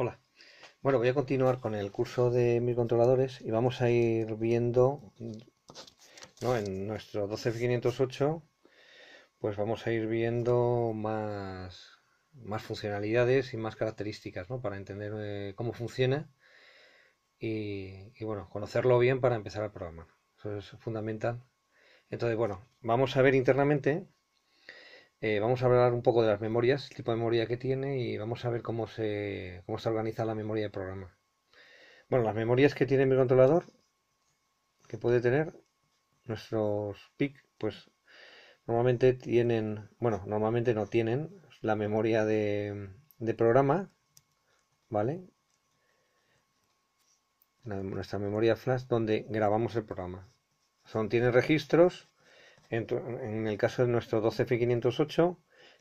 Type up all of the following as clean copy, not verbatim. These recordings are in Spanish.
Hola. Bueno, voy a continuar con el curso de microcontroladores y vamos a ir viendo, ¿no? En nuestro 12508, pues vamos a ir viendo más funcionalidades y más características, ¿no? Para entender cómo funciona y, bueno, conocerlo bien para empezar a programar. Eso es fundamental. Entonces, bueno, vamos a ver internamente, vamos a hablar un poco de las memorias, el tipo de memoria que tiene y vamos a ver cómo se organiza la memoria de programa. Bueno, las memorias que tiene mi controlador, que puede tener nuestros PIC, pues normalmente tienen, bueno, normalmente no tienen la memoria de programa, ¿vale? Nuestra memoria flash donde grabamos el programa. Tiene registros, en el caso de nuestro 12F508,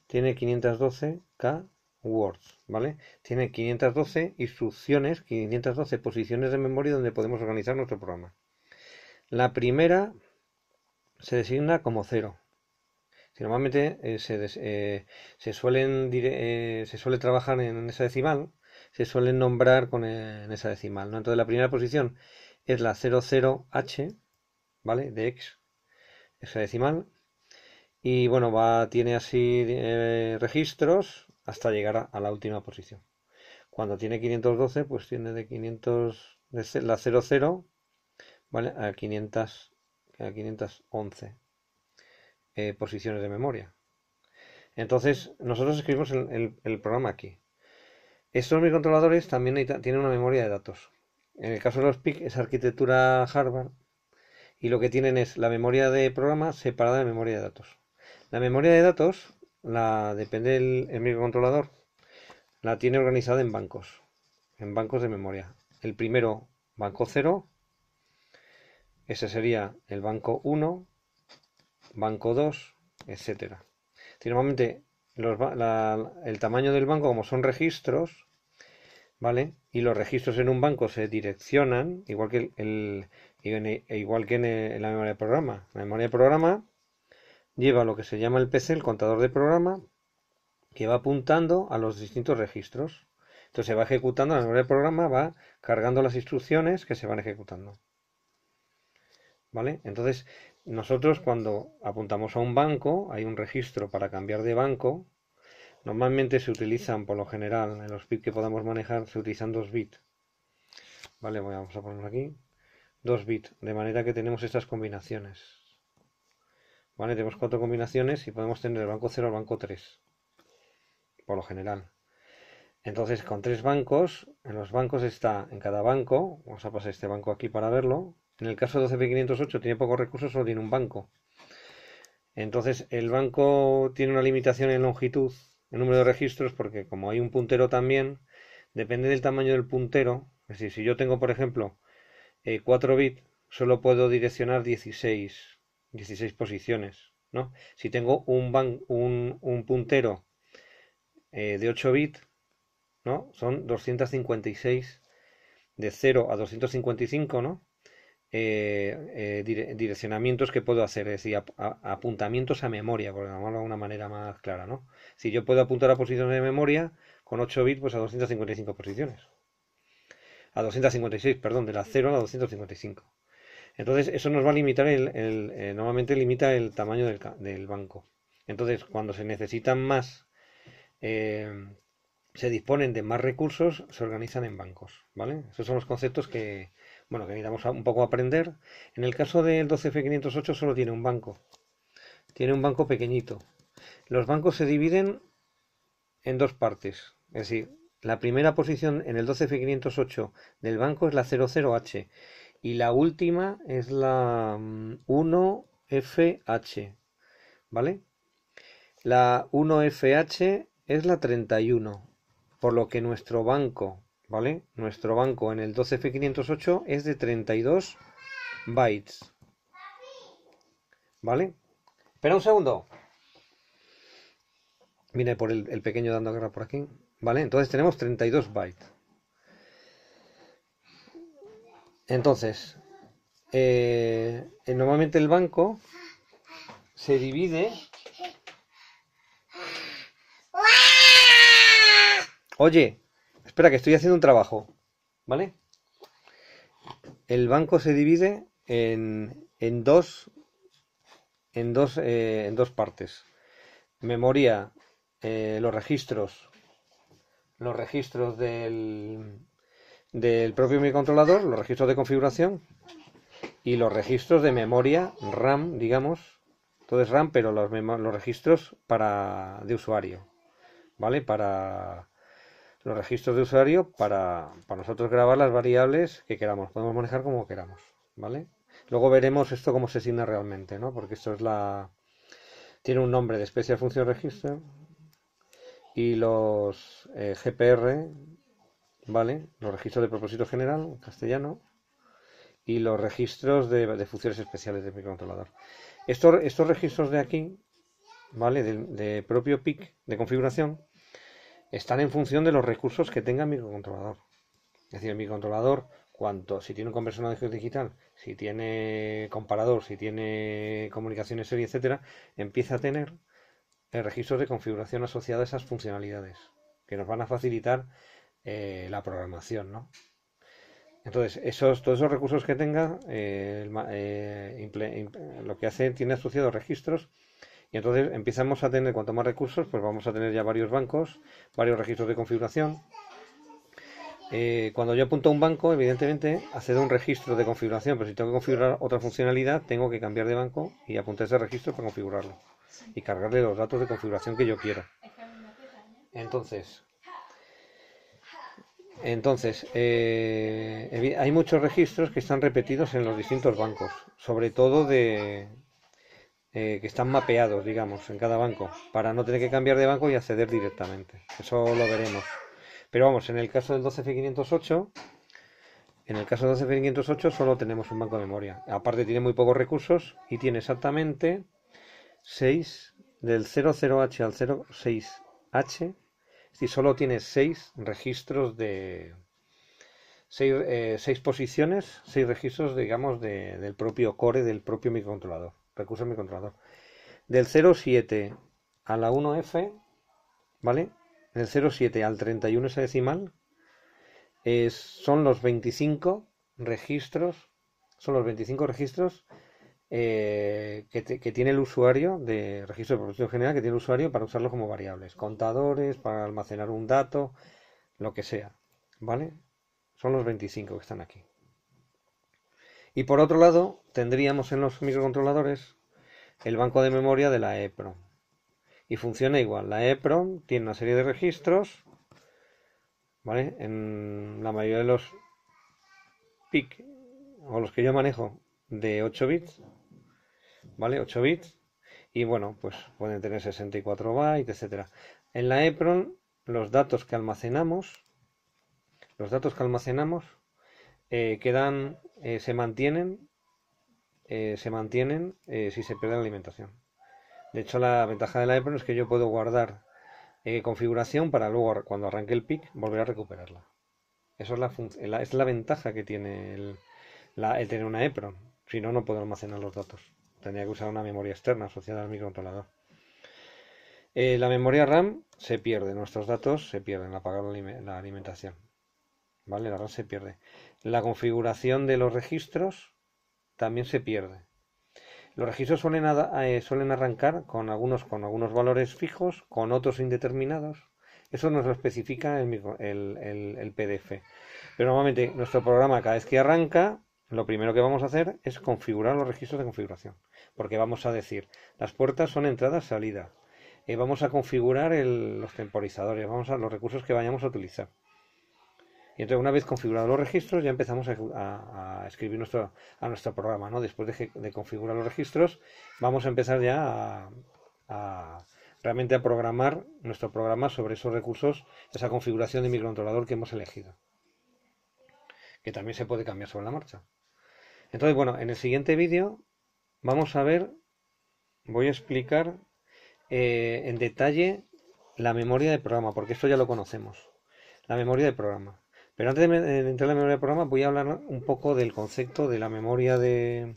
tiene 512K words, ¿vale? Tiene 512 instrucciones, 512 posiciones de memoria donde podemos organizar nuestro programa. La primera se designa como 0. Si normalmente se suele trabajar en esa decimal, se suelen nombrar en esa decimal, ¿no? Entonces la primera posición es la 00H, ¿vale? De X, esa decimal. Y bueno, tiene así registros hasta llegar a la última posición. Cuando tiene 512, pues tiene de 500, la 00, ¿vale? A 511 posiciones de memoria. Entonces, nosotros escribimos el programa aquí. Estos microcontroladores también tienen una memoria de datos. En el caso de los PIC es arquitectura Harvard y lo que tienen es la memoria de programa separada de la memoria de datos. La memoria de datos, depende del microcontrolador, la tiene organizada en bancos de memoria. El primero, banco 0, ese sería el banco 1, banco 2, etcétera. Normalmente el tamaño del banco, como son registros, ¿vale? Y los registros en un banco se direccionan, igual que en la memoria de programa. La memoria de programa lleva lo que se llama el PC, el contador de programa, que va apuntando a los distintos registros. Entonces se va ejecutando, la memoria de programa va cargando las instrucciones que se van ejecutando. ¿Vale? Entonces, nosotros cuando apuntamos a un banco, hay un registro para cambiar de banco. Normalmente se utilizan, por lo general, en los bits que podamos manejar, se utilizan 2 bits. Vale, vamos a ponerlo aquí. 2 bits, de manera que tenemos estas combinaciones. Vale, tenemos 4 combinaciones y podemos tener el banco 0 al banco 3, por lo general. Entonces, con 3 bancos, en los bancos está, en cada banco, vamos a pasar este banco aquí para verlo. En el caso de 12F508 tiene pocos recursos, solo tiene un banco. Entonces, el banco tiene una limitación en longitud, en número de registros, porque como hay un puntero también, depende del tamaño del puntero. Es decir, si yo tengo, por ejemplo, 4 bits, solo puedo direccionar 16 posiciones, ¿no? Si tengo un puntero de 8 bits, ¿no? Son 256 de 0 a 255, ¿no? Direccionamientos que puedo hacer, es decir, apuntamientos a memoria, por llamarlo de una manera más clara, ¿no? Si yo puedo apuntar a posiciones de memoria con 8 bits, pues a 255 posiciones. A 256, perdón, de la 0 a la 255. Entonces, eso nos va a limitar, normalmente limita el tamaño del banco. Entonces, cuando se necesitan más, eh, se disponen de más recursos, se organizan en bancos, ¿vale? Esos son los conceptos bueno, que necesitamos un poco aprender. En el caso del 12F508 solo tiene un banco pequeñito. Los bancos se dividen en dos partes, es decir, la primera posición en el 12F508 del banco es la 00H y la última es la 1FH, ¿vale? La 1FH es la 31, por lo que nuestro banco, ¿vale? Nuestro banco en el 12F508 es de 32 bytes, ¿vale? Espera un segundo. Viene por el pequeño dando guerra por aquí, ¿vale? Entonces tenemos 32 bytes. Entonces, normalmente el banco se divide. Oye, Espera, que estoy haciendo un trabajo, ¿vale? El banco se divide en dos partes. Memoria, los registros del propio microcontrolador, los registros de configuración y los registros de memoria RAM, digamos. Todo es RAM, pero los registros de usuario, ¿vale? Para los registros de usuario para nosotros grabar las variables que queramos. Podemos manejar como queramos, ¿vale? Luego veremos esto cómo se asigna realmente, ¿no? Porque esto tiene un nombre de Special Function Register y los GPR, ¿vale? Los registros de propósito general, en castellano, y los registros de funciones especiales del microcontrolador. Estos registros de aquí, ¿vale? De propio PIC de configuración, están en función de los recursos que tenga el microcontrolador. Es decir, el microcontrolador, si tiene un conversionador digital, si tiene comparador, si tiene comunicaciones serie, etcétera, empieza a tener registros de configuración asociados a esas funcionalidades que nos van a facilitar la programación, ¿no? Entonces, todos esos recursos que tenga, lo que hace, tiene asociados registros, y entonces empezamos a tener, cuanto más recursos, pues vamos a tener ya varios bancos, varios registros de configuración. Cuando yo apunto a un banco, evidentemente, accedo a un registro de configuración, pero si tengo que configurar otra funcionalidad, tengo que cambiar de banco y apuntar ese registro para configurarlo y cargarle los datos de configuración que yo quiera. Entonces, hay muchos registros que están repetidos en los distintos bancos, sobre todo que están mapeados, digamos, en cada banco, para no tener que cambiar de banco y acceder directamente. Eso lo veremos. Pero vamos, en el caso del 12F508, solo tenemos un banco de memoria. Aparte tiene muy pocos recursos y tiene exactamente 6 del 00H al 06H. Es decir, solo tiene 6 registros de 6 posiciones, 6 registros, digamos, del propio core del propio microcontrolador, recurso del microcontrolador. Del 07 a la 1F, ¿vale? Del 07 al 31 hexadecimal son los 25 registros, que tiene el usuario de registro de protección general, que tiene el usuario para usarlo como variables, contadores, para almacenar un dato, lo que sea, ¿vale? Son los 25 que están aquí. Y por otro lado, tendríamos en los microcontroladores el banco de memoria de la EEPROM. Y funciona igual. La EEPROM tiene una serie de registros, ¿vale? En la mayoría de los PIC, o los que yo manejo, de 8 bits, ¿vale? 8 bits. Y bueno, pues pueden tener 64 bytes, etcétera. En la EEPROM, los datos que almacenamos se mantienen si se pierde la alimentación. De hecho, la ventaja de la EEPROM es que yo puedo guardar configuración para luego, cuando arranque el PIC, volver a recuperarla. Eso es la ventaja que tiene el tener una EEPROM. Si no, no puedo almacenar los datos. Tendría que usar una memoria externa asociada al microcontrolador. La memoria RAM se pierde, nuestros datos se pierden al apagar la alimentación. ¿Vale? La RAM se pierde. La configuración de los registros también se pierde. Los registros suelen arrancar con algunos valores fijos, con otros indeterminados. Eso nos lo especifica el PDF. Pero normalmente nuestro programa, cada vez que arranca, lo primero que vamos a hacer es configurar los registros de configuración. Porque vamos a decir, las puertas son entrada-salida. Vamos a configurar los temporizadores, los recursos que vayamos a utilizar. Y entonces, una vez configurados los registros, ya empezamos a escribir a nuestro programa, ¿no? Después de configurar los registros, vamos a empezar ya realmente a programar nuestro programa sobre esos recursos, esa configuración de microcontrolador que hemos elegido, que también se puede cambiar sobre la marcha. Entonces, bueno, en el siguiente vídeo voy a explicar en detalle la memoria de programa, porque esto ya lo conocemos, la memoria de programa. Pero antes de entrar en la memoria de programa, voy a hablar un poco del concepto de la memoria de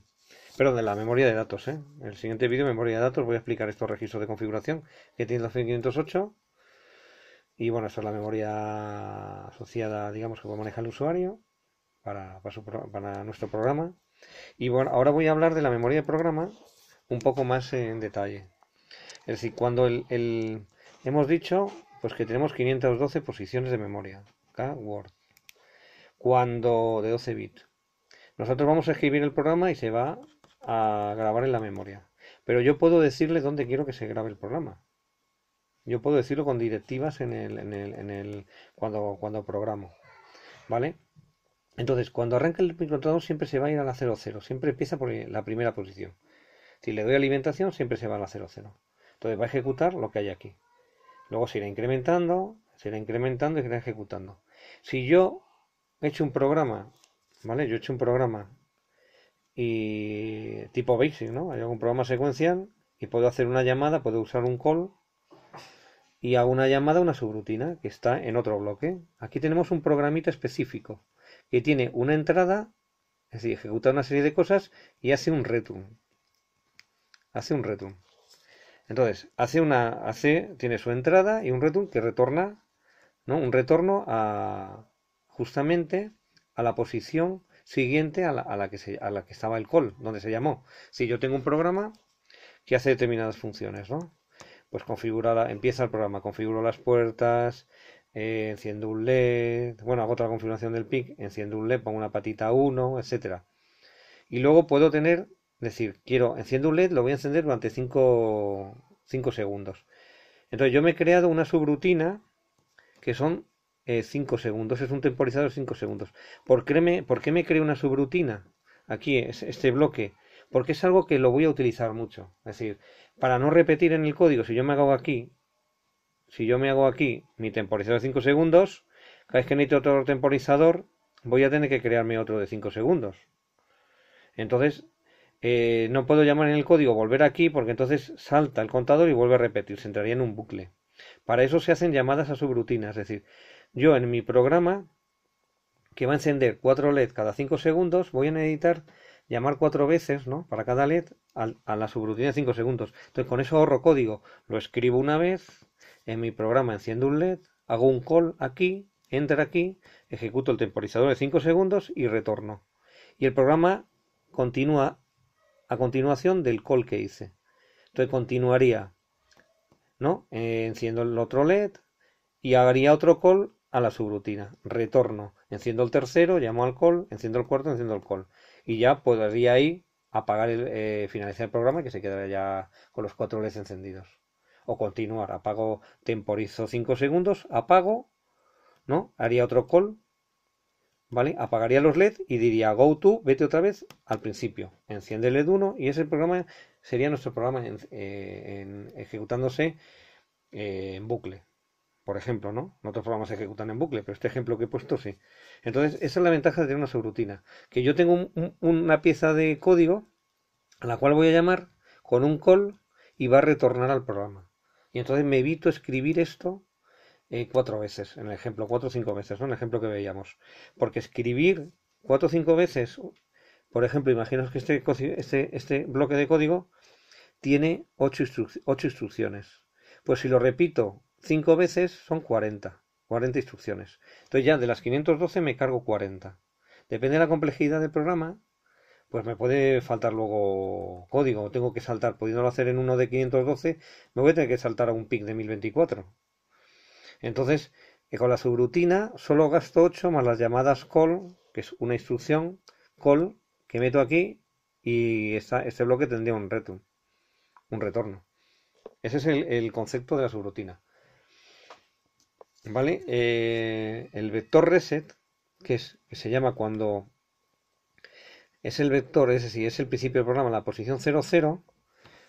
la memoria de datos. En el siguiente vídeo, memoria de datos, voy a explicar estos registros de configuración que tiene el 508. Y bueno, esto es la memoria asociada, digamos, que maneja el usuario para nuestro programa. Y bueno, ahora voy a hablar de la memoria de programa un poco más en detalle. Es decir, cuando hemos dicho pues que tenemos 512 posiciones de memoria, Word, cuando de 12 bits. Nosotros vamos a escribir el programa y se va a grabar en la memoria. Pero yo puedo decirle dónde quiero que se grabe el programa. Yo puedo decirlo con directivas cuando programo. ¿Vale? Entonces, cuando arranca el microcontrolador siempre se va a ir a la 00. Siempre empieza por la primera posición. Si le doy alimentación, siempre se va a la 00. Entonces va a ejecutar lo que hay aquí. Luego se irá incrementando y se irá ejecutando. Si yo he hecho un programa, ¿vale? Yo he hecho un programa y tipo basic, ¿no? Hay algún programa secuencial y puedo hacer una llamada, puedo usar un call y hago una llamada a una subrutina que está en otro bloque. Aquí tenemos un programita específico que tiene una entrada, es decir, ejecuta una serie de cosas y hace un return. Hace un return. Entonces, tiene su entrada y un return que retorna, ¿no? Un retorno justamente a la posición siguiente a la que estaba el call, donde se llamó. Si yo tengo un programa que hace determinadas funciones, ¿no? Pues empieza el programa, configuro las puertas, enciendo un LED, bueno, hago otra configuración del PIC, enciendo un LED, pongo una patita 1, etcétera. Y luego puedo decir, enciendo un LED, lo voy a encender durante 5 segundos. Entonces yo me he creado una subrutina que son 5 segundos, es un temporizador de 5 segundos. ¿Por qué me creo una subrutina? Aquí, este bloque, porque es algo que lo voy a utilizar mucho. Es decir, para no repetir en el código, si yo me hago aquí mi temporizador de 5 segundos, cada vez que necesito otro temporizador, voy a tener que crearme otro de 5 segundos. Entonces, no puedo llamar en el código volver aquí porque entonces salta el contador y vuelve a repetir, se entraría en un bucle. Para eso se hacen llamadas a subrutinas, es decir, yo en mi programa que va a encender 4 LED cada 5 segundos, voy a necesitar llamar 4 veces, ¿no? Para cada LED a la subrutina de 5 segundos. Entonces con eso ahorro código, lo escribo una vez, en mi programa enciendo un LED, hago un call aquí, enter aquí, ejecuto el temporizador de 5 segundos y retorno. Y el programa continúa a continuación del call que hice. Entonces continuaría, ¿no? Enciendo el otro LED y haría otro call a la subrutina. Retorno, enciendo el tercero, llamo al call, enciendo el cuarto, enciendo el call. Y ya podría ahí apagar finalizar el programa y que se quedaría ya con los 4 LEDs encendidos. O continuar, apago, temporizo 5 segundos, apago, ¿no? Haría otro call, ¿vale? Apagaría los LED y diría go to, vete otra vez al principio. Enciende el LED 1 y ese programa sería nuestro programa ejecutándose en bucle. Por ejemplo, ¿no? Otros programas se ejecutan en bucle, pero este ejemplo que he puesto sí. Entonces, esa es la ventaja de tener una subrutina. Que yo tengo una pieza de código a la cual voy a llamar con un call y va a retornar al programa. Y entonces me evito escribir esto 4 veces, en el ejemplo, 4 o 5 veces, ¿no? En el ejemplo que veíamos. Porque escribir 4 o 5 veces, por ejemplo, imaginaos que este bloque de código tiene 8 instrucciones. Pues si lo repito 5 veces son 40 instrucciones. Entonces ya de las 512 me cargo 40. Depende de la complejidad del programa, pues me puede faltar luego código. Tengo que saltar, pudiéndolo hacer en uno de 512, me voy a tener que saltar a un PIC de 1024. Entonces, con la subrutina solo gasto 8 más las llamadas call, que es una instrucción call que meto aquí y este bloque tendría un retorno. Ese es el concepto de la subrutina. ¿Vale? El vector reset, que se llama cuando es el vector, es decir, es el principio del programa, la posición 00,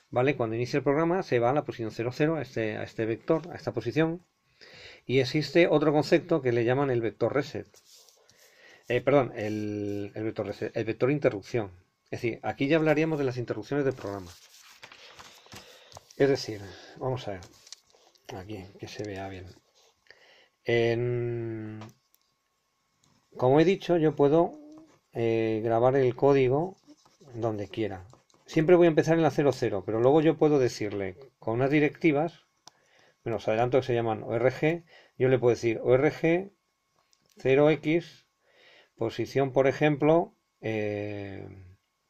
¿vale? Cuando inicia el programa se va a la posición 00, a este vector, a esta posición, y existe otro concepto que le llaman el vector reset. Perdón, el vector reset, el vector interrupción. Es decir, aquí ya hablaríamos de las interrupciones del programa. Es decir, vamos a ver, aquí, que se vea bien. Como he dicho, yo puedo grabar el código donde quiera. Siempre voy a empezar en la 00, pero luego yo puedo decirle con unas directivas, bueno, os adelanto que se llaman ORG, yo le puedo decir ORG 0x, posición, por ejemplo,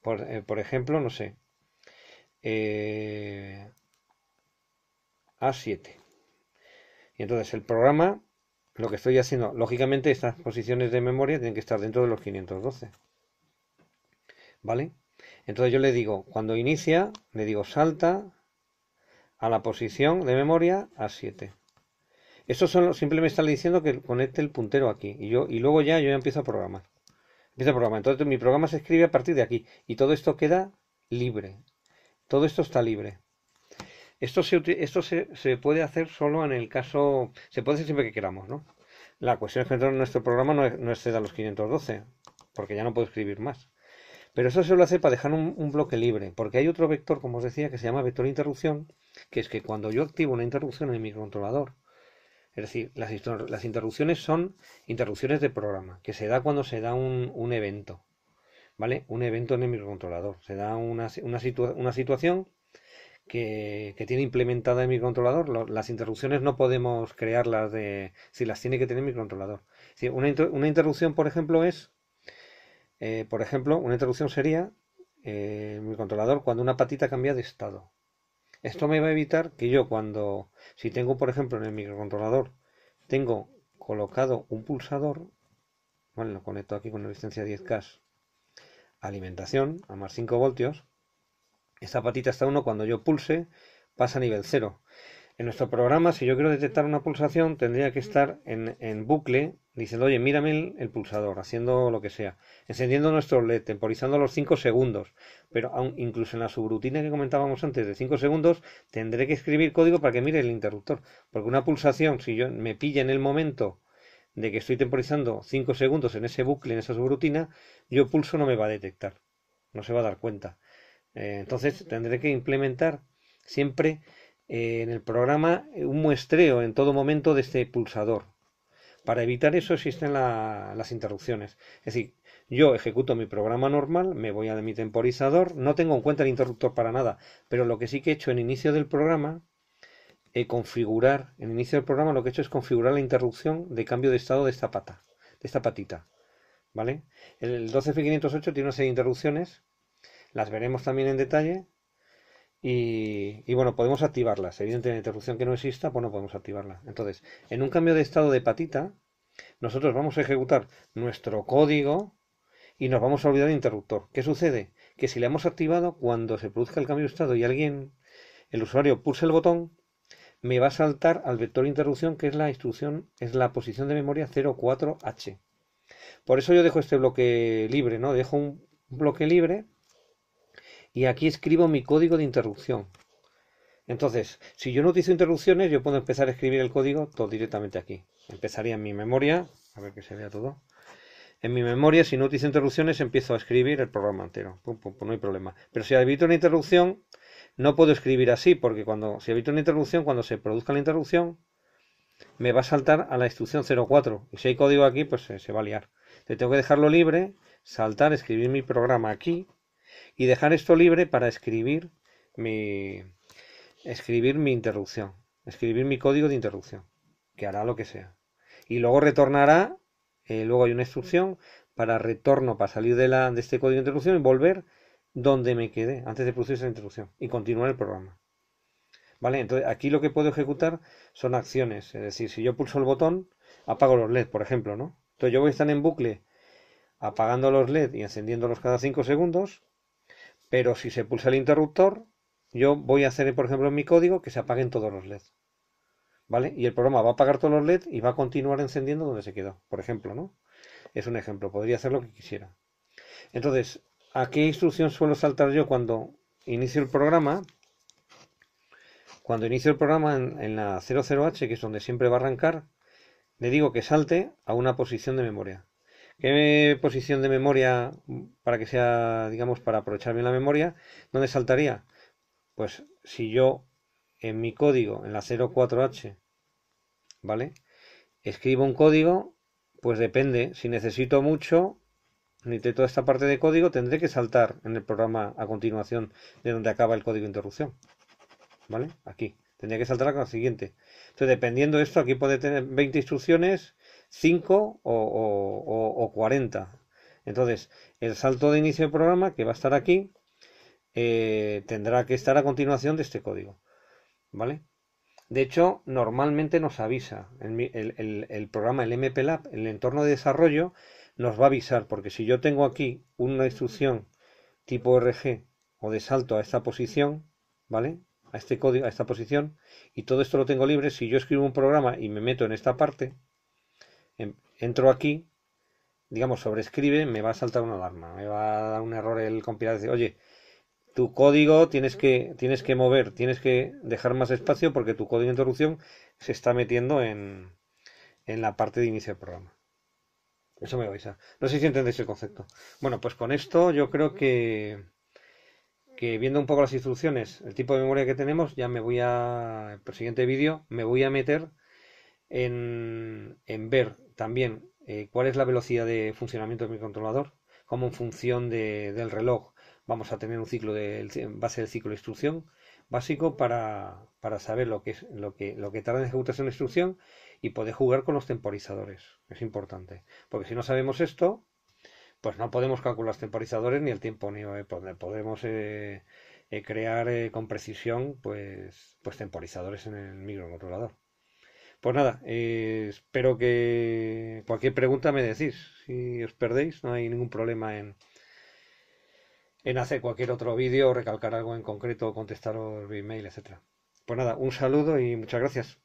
por ejemplo, no sé, A7. Y entonces el programa, lo que estoy haciendo, lógicamente estas posiciones de memoria tienen que estar dentro de los 512. ¿Vale? Entonces yo le digo, cuando inicia, le digo salta a la posición de memoria A7. Eso simplemente me está diciendo que conecte el puntero aquí. Y luego ya yo empiezo a programar. Entonces mi programa se escribe a partir de aquí. Y todo esto queda libre. Todo esto está libre. Esto se puede hacer solo en el caso. Se puede hacer siempre que queramos, ¿no? La cuestión es que nuestro programa no exceda los 512. Porque ya no puedo escribir más. Pero eso se lo hace para dejar un bloque libre. Porque hay otro vector, como os decía, que se llama vector interrupción. Que es que cuando yo activo una interrupción en el microcontrolador. Es decir, las interrupciones son interrupciones de programa, que se da cuando se da un evento, ¿vale? Un evento en el microcontrolador. Se da una situación que tiene implementada el microcontrolador. Las interrupciones no podemos crearlas si las tiene que tener el microcontrolador. Es decir, una interrupción, por ejemplo, una interrupción sería el microcontrolador cuando una patita cambia de estado. Esto me va a evitar que yo si tengo, por ejemplo, en el microcontrolador, tengo colocado un pulsador, ¿vale? Lo conecto aquí con la resistencia 10K, alimentación a más 5 voltios, esta patita está 1, cuando yo pulse, pasa a nivel 0. En nuestro programa, si yo quiero detectar una pulsación, tendría que estar en bucle, diciendo, oye, mírame el pulsador, haciendo lo que sea, encendiendo nuestro LED, temporizando los 5 segundos, pero incluso en la subrutina que comentábamos antes de 5 segundos, tendré que escribir código para que mire el interruptor, porque una pulsación, si yo me pilla en el momento de que estoy temporizando 5 segundos en ese bucle, en esa subrutina, yo pulso no me va a detectar, no se va a dar cuenta. Entonces tendré que implementar siempre en el programa un muestreo en todo momento de este pulsador. Para evitar eso existen las interrupciones. Es decir, yo ejecuto mi programa normal, me voy a mi temporizador, no tengo en cuenta el interruptor para nada, pero lo que sí que he hecho en inicio del programa, en inicio del programa lo que he hecho es configurar la interrupción de cambio de estado de esta patita. ¿Vale? El 12F508 tiene una serie de interrupciones, las veremos también en detalle. Y bueno, podemos activarlas. Evidentemente, la interrupción que no exista, pues no podemos activarla. Entonces, en un cambio de estado de patita, nosotros vamos a ejecutar nuestro código y nos vamos a olvidar del interruptor. ¿Qué sucede? Que si le hemos activado, cuando se produzca el cambio de estado y el usuario, pulse el botón, me va a saltar al vector de interrupción, que es la posición de memoria 04H. Por eso yo dejo este bloque libre, ¿no? Dejo un bloque libre y aquí escribo mi código de interrupción. Entonces, si yo no utilizo interrupciones, yo puedo empezar a escribir el código todo directamente aquí. Empezaría en mi memoria, a ver que se vea todo. En mi memoria, si no utilizo interrupciones, empiezo a escribir el programa entero. Pum, pum, pum, no hay problema. Pero si evito una interrupción, no puedo escribir así, porque si evito una interrupción, cuando se produzca la interrupción, me va a saltar a la instrucción 04. Y si hay código aquí, pues se va a liar. Entonces tengo que dejarlo libre, saltar, escribir mi programa aquí, y dejar esto libre para escribir mi interrupción, escribir mi código de interrupción, que hará lo que sea. Y luego retornará, luego hay una instrucción para retorno, para salir de este código de interrupción y volver donde me quedé antes de producir esa interrupción y continuar el programa. ¿Vale? Entonces aquí lo que puedo ejecutar son acciones, es decir, si yo pulso el botón, apago los LED, por ejemplo, ¿no? Entonces yo voy a estar en bucle apagando los LED y encendiéndolos cada 5 segundos, pero si se pulsa el interruptor, yo voy a hacer, por ejemplo, en mi código que se apaguen todos los LED. ¿Vale? Y el programa va a apagar todos los LED y va a continuar encendiendo donde se quedó, por ejemplo, ¿no? Es un ejemplo, podría hacer lo que quisiera. Entonces, ¿a qué instrucción suelo saltar yo cuando inicio el programa? Cuando inicio el programa en la 00H, que es donde siempre va a arrancar, le digo que salte a una posición de memoria. ¿Qué posición de memoria, para que sea, digamos, para aprovechar bien la memoria, dónde saltaría? Pues si yo en mi código, en la 04H, ¿vale? Escribo un código, pues depende, si necesito mucho, de toda esta parte de código, tendré que saltar en el programa a continuación de donde acaba el código de interrupción, ¿vale? Aquí, tendría que saltar a la siguiente. Entonces, dependiendo de esto, aquí puede tener 20 instrucciones, 5 o 40. Entonces, el salto de inicio de programa que va a estar aquí tendrá que estar a continuación de este código, ¿vale? De hecho, normalmente nos avisa el programa, el MPLAB, el entorno de desarrollo, nos va a avisar, porque si yo tengo aquí una instrucción tipo RG o de salto a esta posición, ¿vale? A este código, a esta posición, y todo esto lo tengo libre, si yo escribo un programa y me meto en esta parte, entro aquí, digamos, sobrescribe, me va a saltar una alarma, me va a dar un error el compilador, dice, oye, tu código tienes que mover, tienes que dejar más espacio porque tu código de introducción se está metiendo en la parte de inicio del programa. Eso me avisa. No sé si entendéis el concepto. Bueno, pues con esto yo creo que viendo un poco las instrucciones, el tipo de memoria que tenemos, ya me voy a, el siguiente vídeo, me voy a meter en ver también cuál es la velocidad de funcionamiento del microcontrolador, cómo en función del reloj vamos a tener un ciclo base del ciclo de instrucción básico para saber lo que tarda en ejecutarse una instrucción y poder jugar con los temporizadores. Es importante, porque si no sabemos esto, pues no podemos calcular los temporizadores ni el tiempo, ni podemos crear con precisión pues temporizadores en el microcontrolador. Pues nada, espero que cualquier pregunta me decís. Si os perdéis, no hay ningún problema en hacer cualquier otro vídeo, recalcar algo en concreto, contestaros vía email, etcétera. Pues nada, un saludo y muchas gracias.